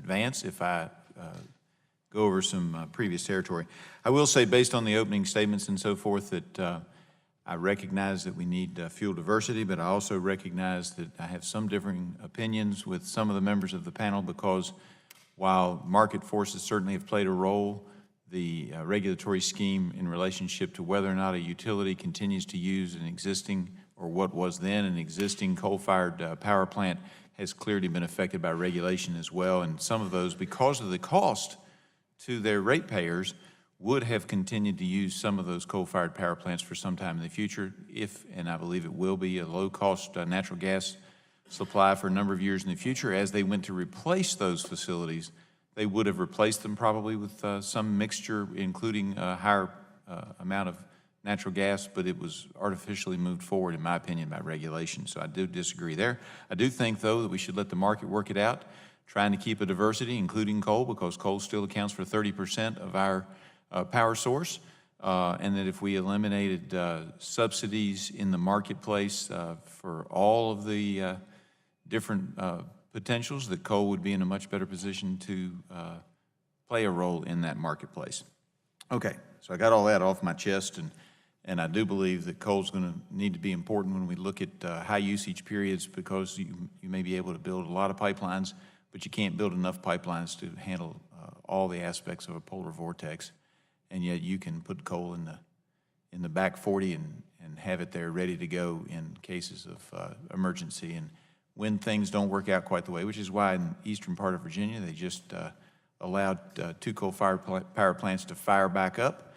advance if I go over some previous territory. I will say, based on the opening statements and so forth, that I recognize that we need fuel diversity, but I also recognize that I have some differing opinions with some of the members of the panel, because while market forces certainly have played a role, the regulatory scheme in relationship to whether or not a utility continues to use an existing, or what was then an existing coal-fired power plant, has clearly been affected by regulation as well. And some of those, because of the cost to their ratepayers, would have continued to use some of those coal-fired power plants for some time in the future if, and I believe it will be, a low-cost natural gas supply for a number of years in the future. As they went to replace those facilities, they would have replaced them probably with some mixture, including a higher amount of natural gas, but it was artificially moved forward, in my opinion, by regulation. So I do disagree there. I do think, though, that we should let the market work it out, trying to keep a diversity, including coal, because coal still accounts for 30% of our power source, and that if we eliminated subsidies in the marketplace for all of the different potentials, that coal would be in a much better position to play a role in that marketplace. Okay, so I got all that off my chest, and I do believe that coal is going to need to be important when we look at high usage periods, because you may be able to build a lot of pipelines, but you can't build enough pipelines to handle all the aspects of a polar vortex. And yet you can put coal in the back 40 and have it there ready to go in cases of emergency. And when things don't work out quite the way, which is why in the eastern part of Virginia, they just allowed 2 coal-fired power plants to fire back up,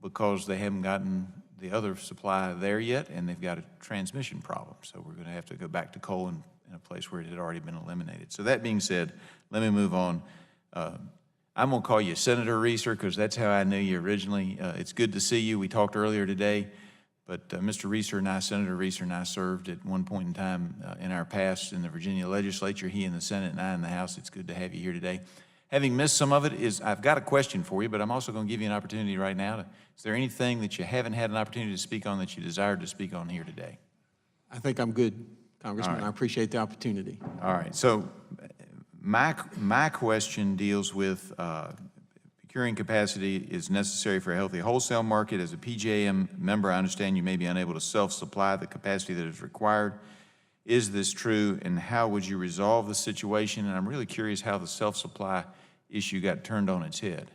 because they haven't gotten the other supply there yet, and they've got a transmission problem. So we're going to have to go back to coal in a place where it had already been eliminated. So that being said, let me move on. I'm going to call you Senator Reeser, because that's how I knew you originally. It's good to see you. We talked earlier today, but Mr. Reeser and I, Senator Reeser and I, served at one point in time in our past in the Virginia legislature, he in the Senate and I in the House. It's good to have you here today. Having missed some of it, I've got a question for you, but I'm also going to give you an opportunity right now. Is there anything that you haven't had an opportunity to speak on that you desired to speak on here today? I think I'm good, Congressman. Right. I appreciate the opportunity. All right. So my question deals with procuring capacity is necessary for a healthy wholesale market. As a PJM member, I understand you may be unable to self-supply the capacity that is required. Is this true, and how would you resolve the situation? And I'm really curious how the self-supply issue got turned on its head.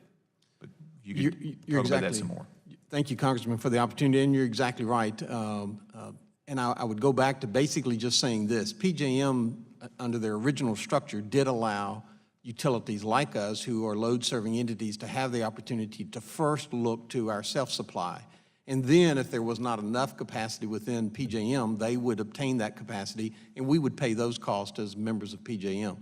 But you could talk about that some more. Thank you, Congressman, for the opportunity, and you're exactly right. And I would go back to basically just saying this. PJM, under their original structure, did allow utilities like us, who are load-serving entities, to have the opportunity to first look to our self-supply. And then if there was not enough capacity within PJM, they would obtain that capacity, and we would pay those costs as members of PJM.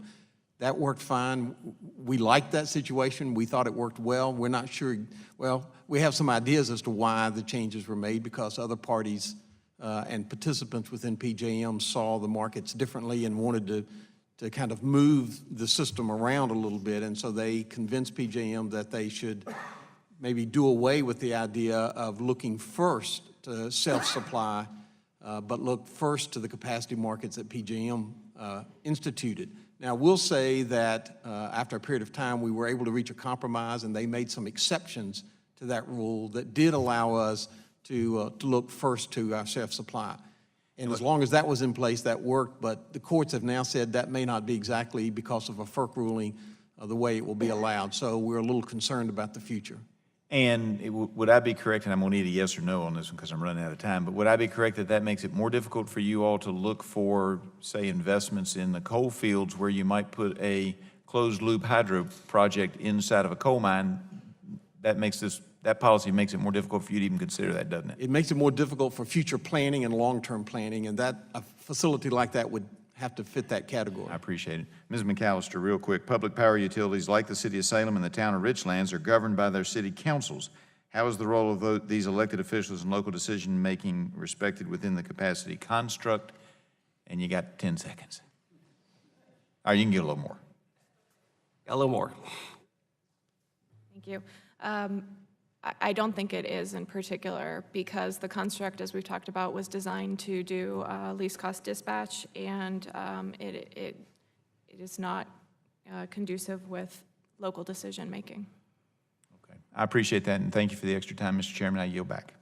That worked fine. We liked that situation. We thought it worked well. We're not sure. Well, we have some ideas as to why the changes were made, because other parties and participants within PJM saw the markets differently and wanted to kind of move the system around a little bit. And so they convinced PJM that they should maybe do away with the idea of looking first to self-supply, but look first to the capacity markets that PJM instituted. Now, we'll say that after a period of time, we were able to reach a compromise, and they made some exceptions to that rule that did allow us to look first to our self-supply. And as long as that was in place, that worked, but the courts have now said that may not be exactly, because of a FERC ruling, the way it will be allowed. So we're a little concerned about the future. And would I be correct, and I'm going to need a yes or no on this one because I'm running out of time, but would I be correct that that makes it more difficult for you all to look for, say, investments in the coal fields where you might put a closed-loop hydro project inside of a coal mine? That policy makes it more difficult for you to even consider that, doesn't it? It makes it more difficult for future planning and long-term planning, and that a facility like that would have to fit that category. I appreciate it. Ms. McAllister, real quick, public power utilities like the City of Salem and the town of Richlands are governed by their city councils. How is the role of these elected officials and local decision-making respected within the capacity construct? And you got 10 seconds. All right, you can get a little more. A little more. Thank you. I don't think it is in particular, because the construct, as we've talked about, was designed to do least cost dispatch, and it is not conducive with local decision-making. Okay. I appreciate that, and thank you for the extra time, Mr. Chairman. I yield back.